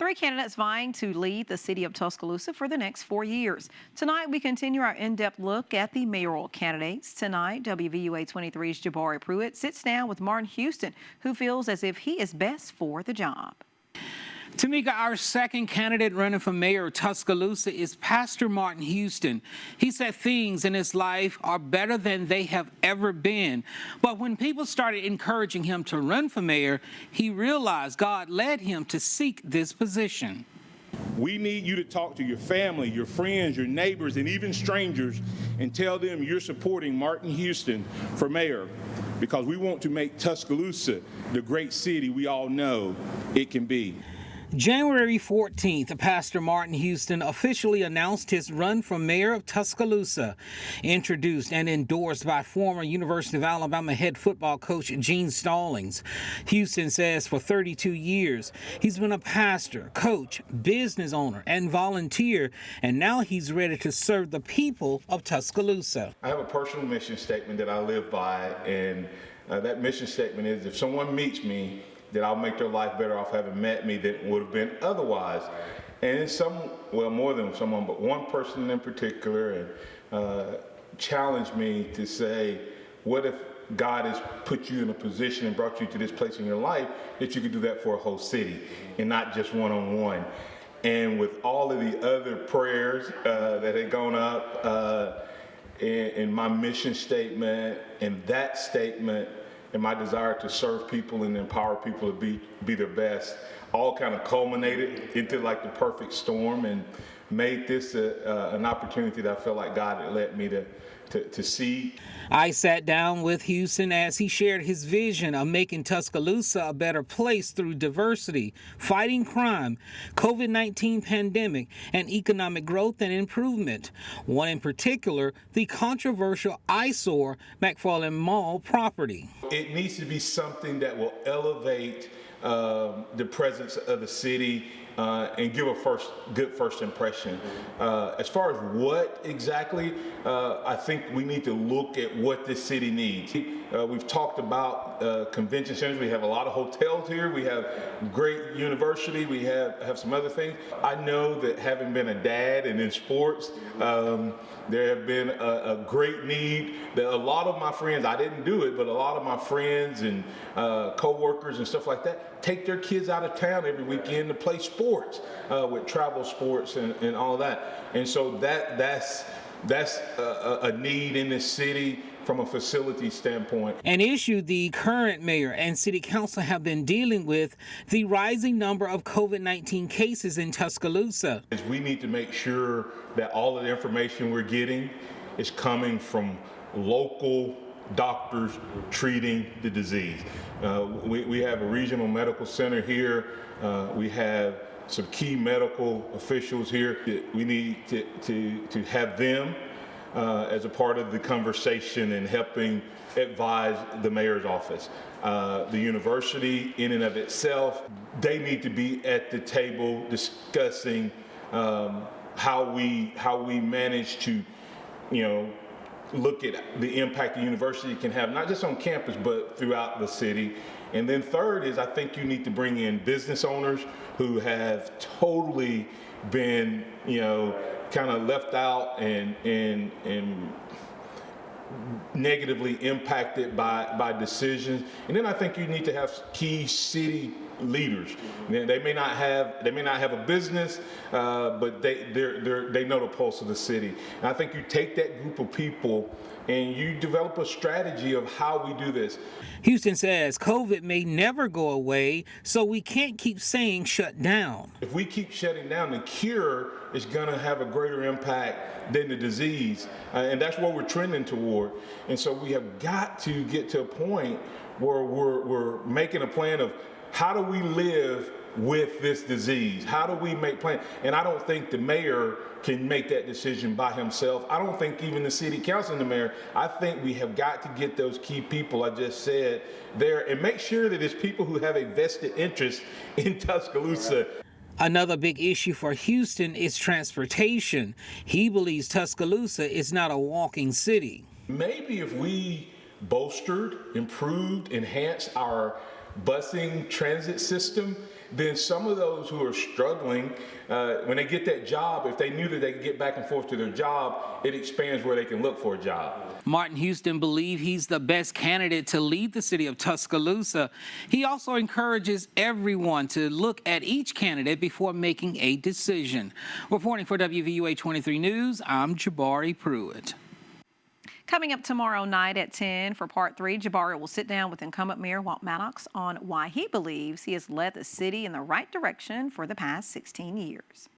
Three candidates vying to lead the city of Tuscaloosa for the next 4 years. Tonight, we continue our in-depth look at the mayoral candidates. Tonight, WVUA 23's Jabari Pruitt sits down with Martin Houston, who feels as if he is best for the job. Tamika, our second candidate running for mayor of Tuscaloosa is Pastor Martin Houston. He said things in his life are better than they have ever been. But when people started encouraging him to run for mayor, he realized God led him to seek this position. We need you to talk to your family, your friends, your neighbors, and even strangers and tell them you're supporting Martin Houston for mayor, because we want to make Tuscaloosa the great city we all know it can be. January 14th, Pastor Martin Houston officially announced his run for mayor of Tuscaloosa, introduced and endorsed by former University of Alabama head football coach Gene Stallings. Houston says for 32 years, he's been a pastor, coach, business owner, and volunteer, and now he's ready to serve the people of Tuscaloosa. I have a personal mission statement that I live by, and that mission statement is if someone meets me, that I'll make their life better off having met me than it would have been otherwise. And more than someone, but one person in particular, and challenged me to say, what if God has put you in a position and brought you to this place in your life that you could do that for a whole city and not just one-on-one? And with all of the other prayers that had gone up in my mission statement and that statement, and my desire to serve people and empower people to be their best, all kind of culminated into like the perfect storm and made this an opportunity that I felt like God had led me to see. I sat down with Houston as he shared his vision of making Tuscaloosa a better place through diversity, fighting crime, COVID-19 pandemic, and economic growth and improvement. One in particular, the controversial eyesore McFarland Mall property. It needs to be something that will elevate the presence of the city and give a good first impression. As far as what exactly, I think we need to look at what this city needs. We've talked about convention centers. We have a lot of hotels here. We have great university. We have some other things. I know that having been a dad and in sports, there have been a great need that a lot of my friends, I didn't do it, but a lot of my friends and co-workers and stuff like that take their kids out of town every weekend to play sports with travel sports and all that. And so that's a need in this city from a facility standpoint. An issue the current mayor and city council have been dealing with, the rising number of COVID-19 cases in Tuscaloosa. We need to make sure that all of the information we're getting is coming from local doctors treating the disease. We have a regional medical center here. We have some key medical officials here. We need to have them as a part of the conversation and helping advise the mayor's office. The university in and of itself, they need to be at the table discussing how we manage to, look at the impact the university can have, not just on campus, but throughout the city. And then third is I think you need to bring in business owners who have totally been, kind of left out and negatively impacted by decisions. And then I think you need to have key city leaders. They may not have a business, but they know the pulse of the city. And I think you take that group of people and you develop a strategy of how we do this. Houston says COVID may never go away, so we can't keep saying shut down. If we keep shutting down, the cure is going to have a greater impact than the disease, and that's what we're trending toward. And so we have got to get to a point where we're making a plan of how do we live with this disease? How do we make plans? And I don't think the mayor can make that decision by himself. I don't think even the city council and the mayor. I think we have got to get those key people I just said there and make sure that it's people who have a vested interest in Tuscaloosa. Another big issue for Houston is transportation. He believes Tuscaloosa is not a walking city. Maybe if we bolstered, improved, enhanced our busing transit system, then some of those who are struggling, when they get that job, if they knew that they could get back and forth to their job, it expands where they can look for a job. Martin Houston believes he's the best candidate to lead the city of Tuscaloosa. He also encourages everyone to look at each candidate before making a decision. Reporting for WVUA 23 News, I'm Jabari Pruitt. Coming up tomorrow night at 10 for Part 3, Jabari will sit down with incumbent Mayor Walt Maddox on why he believes he has led the city in the right direction for the past 16 years.